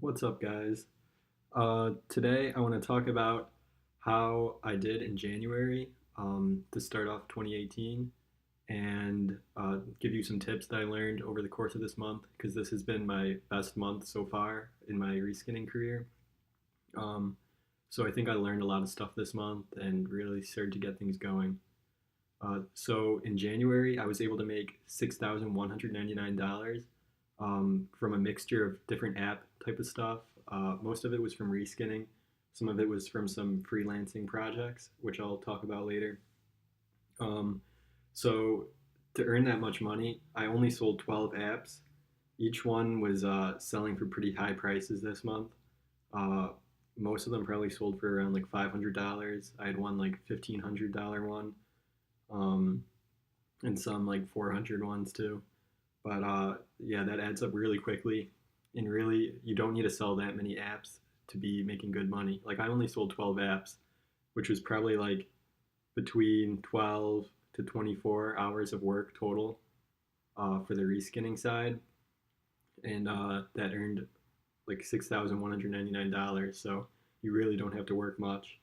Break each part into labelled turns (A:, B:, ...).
A: What's up, guys? Today I want to talk about how I did in January to start off 2018 and give you some tips that I learned over the course of this month because this has been my best month so far in my reskinning career. Um, so I think I learned a lot of stuff this month and really started to get things going. So in January, I was able to make $6,199 from a mixture of different app type of stuff. Most of it was from reskinning. Some of it was from some freelancing projects, which I'll talk about later. Um, so to earn that much money, I only sold 12 apps. Each one was selling for pretty high prices this month. Uh, Most of them probably sold for around like $500. I had one like $1,500 one, um, and some like 400 ones too. But yeah, that adds up really quickly. And really, you don't need to sell that many apps to be making good money. Like, I only sold 12 apps, which was probably like between 12 to 24 hours of work total for the reskinning side. And that earned like $6,199. So you really don't have to work much.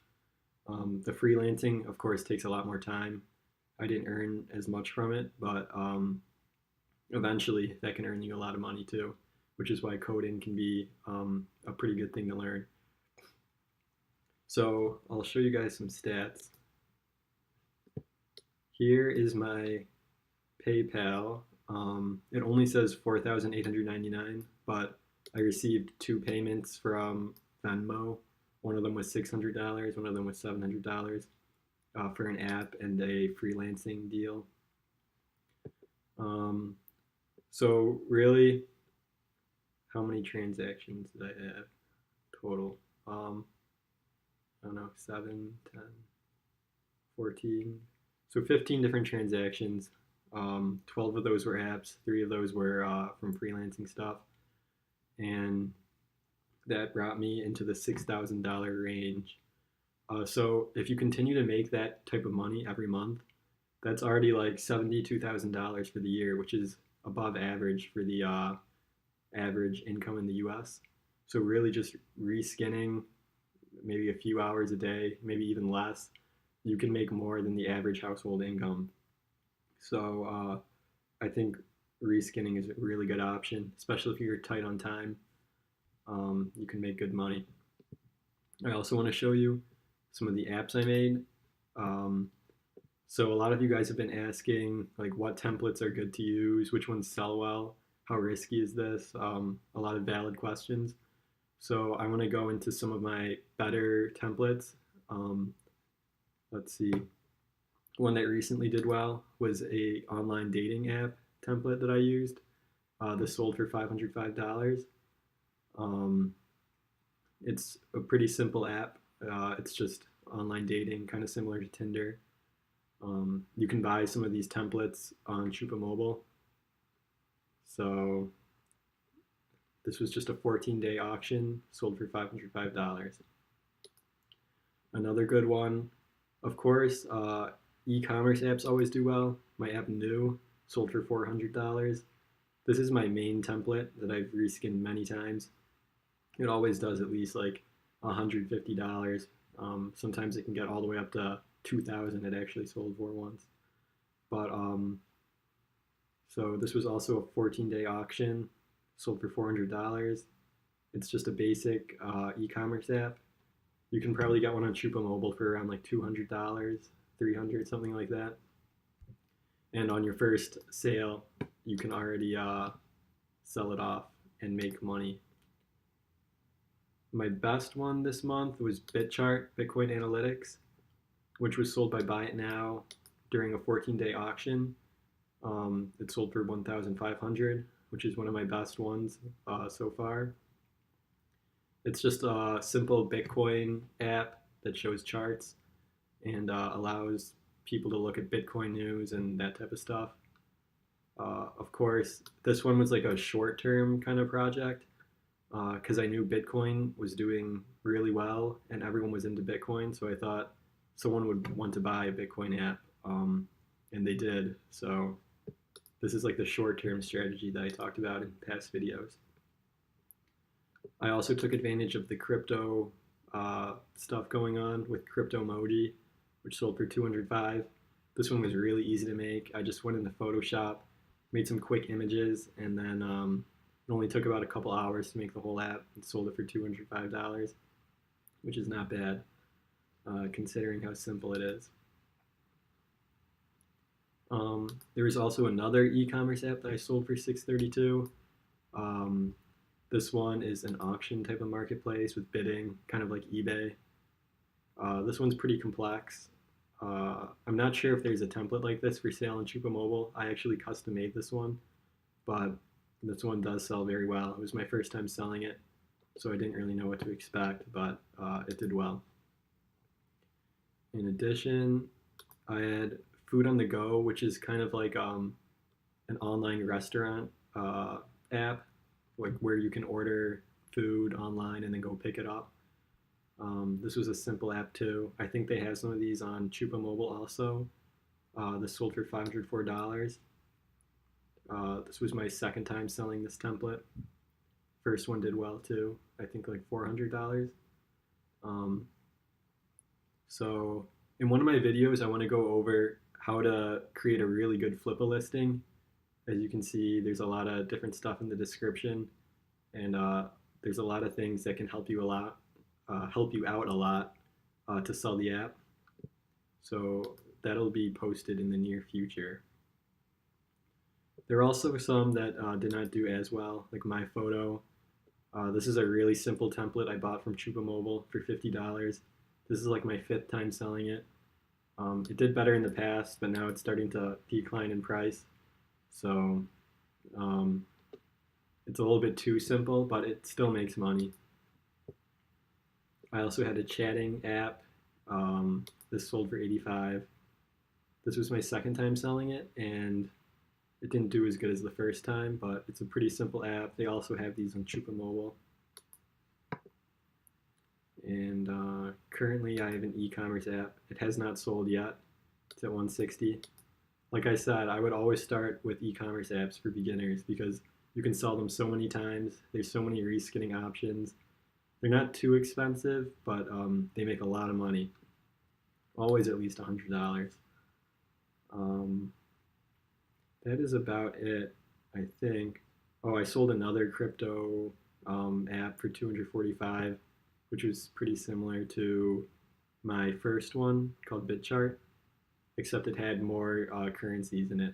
A: The freelancing, of course, takes a lot more time. I didn't earn as much from it, but eventually that can earn you a lot of money too, which is why coding can be a pretty good thing to learn. So I'll show you guys some stats. Here is my PayPal. It only says 4,899, but I received two payments from Venmo. One of them was $600, one of them was $700 for an app and a freelancing deal. So really, how many transactions did I have total? I don't know, 7, 10, 14. So 15 different transactions. 12 of those were apps, 3 of those were from freelancing stuff. And that brought me into the $6,000 range. So if you continue to make that type of money every month, that's already like $72,000 for the year, which is above average for the average income in the US. So really just reskinning maybe a few hours a day, maybe even less, you can make more than the average household income. So I think reskinning is a really good option, especially if you're tight on time. You can make good money. I also want to show you some of the apps I made. So a lot of you guys have been asking like what templates are good to use, which ones sell well, how risky is this? A lot of valid questions. So I want to go into some of my better templates. Let's see. One that recently did well was a online dating app template that I used. This sold for $505. It's a pretty simple app. It's just online dating, kind of similar to Tinder. You can buy some of these templates on Chupa Mobile. So this was just a 14-day auction, sold for $505. Another good one, of course, e-commerce apps always do well. My app New sold for $400. This is my main template that I've reskinned many times. It always does at least like $150. Sometimes it can get all the way up to $2,000. It actually sold for once. But so this was also a 14-day auction, sold for $400. It's just a basic e-commerce app. You can probably get one on Chupa Mobile for around like $200, $300, something like that. And on your first sale, you can already sell it off and make money. My best one this month was BitChart, Bitcoin Analytics, which was sold by Buy It Now during a 14-day auction. It sold for $1,500, which is one of my best ones so far. It's just a simple Bitcoin app that shows charts and allows people to look at Bitcoin news and that type of stuff. Of course, this one was like a short-term kind of project because I knew Bitcoin was doing really well and everyone was into Bitcoin, so I thought someone would want to buy a Bitcoin app, and they did. So this is like the short-term strategy that I talked about in past videos. I also took advantage of the crypto stuff going on with Crypto Emoji, which sold for 205. This one was really easy to make. I just went into Photoshop, made some quick images, and then it only took about a couple hours to make the whole app and sold it for $205, which is not bad considering how simple it is. There was also another e-commerce app that I sold for $632. Um, this one is an auction type of marketplace with bidding, kind of like eBay. This one's pretty complex. I'm not sure if there's a template like this for sale on Chupa Mobile. I actually custom made this one, but this one does sell very well. It was my first time selling it, so I didn't really know what to expect, but it did well. In addition, I had Food on the Go, which is kind of like an online restaurant app, like where you can order food online and then go pick it up. This was a simple app too. I think they have some of these on Chupa Mobile also. This sold for $504. This was my second time selling this template. First one did well too. I think like $400. Um, so in one of my videos, I want to go over how to create a really good flippa listing. As you can see, there's a lot of different stuff in the description, and there's a lot of things that can help you out a lot to sell the app. So that'll be posted in the near future. There are also some that did not do as well, like my photo. This is a really simple template I bought from Chupa Mobile for $50. This is like my fifth time selling it. It did better in the past, but now it's starting to decline in price. So it's a little bit too simple, but it still makes money. I also had a chatting app. This sold for $85. This was my second time selling it, and it didn't do as good as the first time, but it's a pretty simple app. They also have these on Chupa Mobile. And currently I have an e-commerce app. It has not sold yet. It's at 160. Like I said, I would always start with e-commerce apps for beginners because you can sell them so many times. There's so many reskinning options. They're not too expensive, but they make a lot of money. Always at least $100. That is about it, I think. Oh, I sold another crypto app for $245, which was pretty similar to my first one called BitChart, except it had more currencies in it.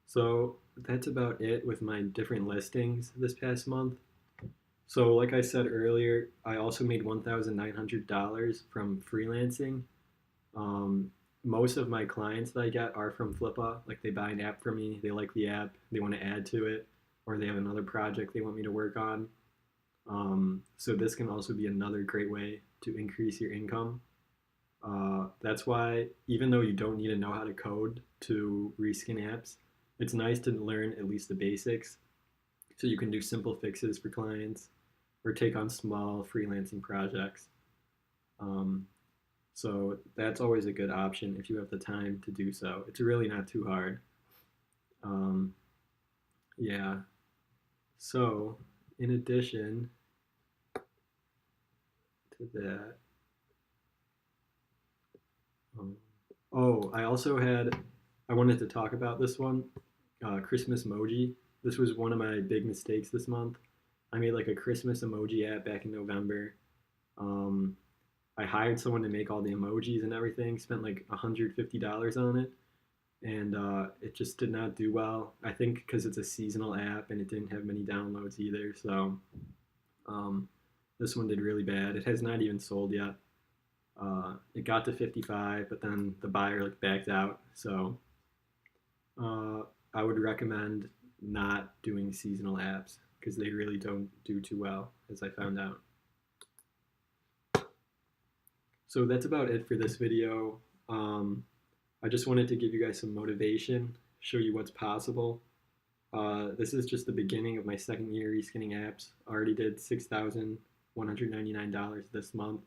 A: So that's about it with my different listings this past month. So like I said earlier, I also made $1,900 from freelancing. Most of my clients that I get are from Flippa. Like they buy an app from me, they like the app, they want to add to it, or they have another project they want me to work on. So this can also be another great way to increase your income. That's why even though you don't need to know how to code to reskin apps, it's nice to learn at least the basics so you can do simple fixes for clients or take on small freelancing projects. So that's always a good option if you have the time to do so. It's really not too hard. Yeah. So in addition to that, I wanted to talk about this one, Christmas emoji. This was one of my big mistakes this month. I made like a Christmas emoji app back in November. I hired someone to make all the emojis and everything, spent like $150 on it, and it just did not do well. I think because it's a seasonal app and it didn't have many downloads either, so this one did really bad. It has not even sold yet. It got to 55, but then the buyer like backed out. So I would recommend not doing seasonal apps because they really don't do too well, as I found out. So that's about it for this video. I just wanted to give you guys some motivation, show you what's possible. This is just the beginning of my second year reskinning apps. I already did $6,199 this month.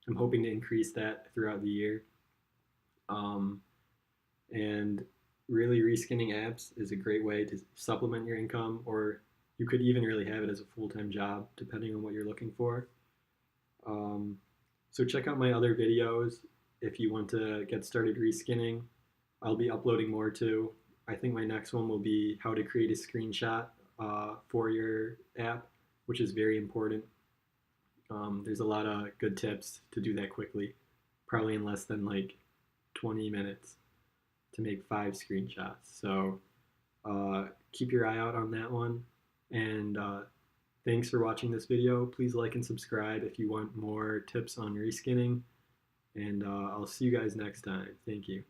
A: I'm hoping to increase that throughout the year. And really, reskinning apps is a great way to supplement your income or You could even really have it as a full-time job, depending on what you're looking for. Um, so check out my other videos if you want to get started reskinning. I'll be uploading more too. I think my next one will be how to create a screenshot for your app, which is very important. There's a lot of good tips to do that quickly, probably in less than like 20 minutes to make 5 screenshots. So keep your eye out on that one. And thanks for watching this video. Please like and subscribe if you want more tips on reskinning. And I'll see you guys next time. Thank you.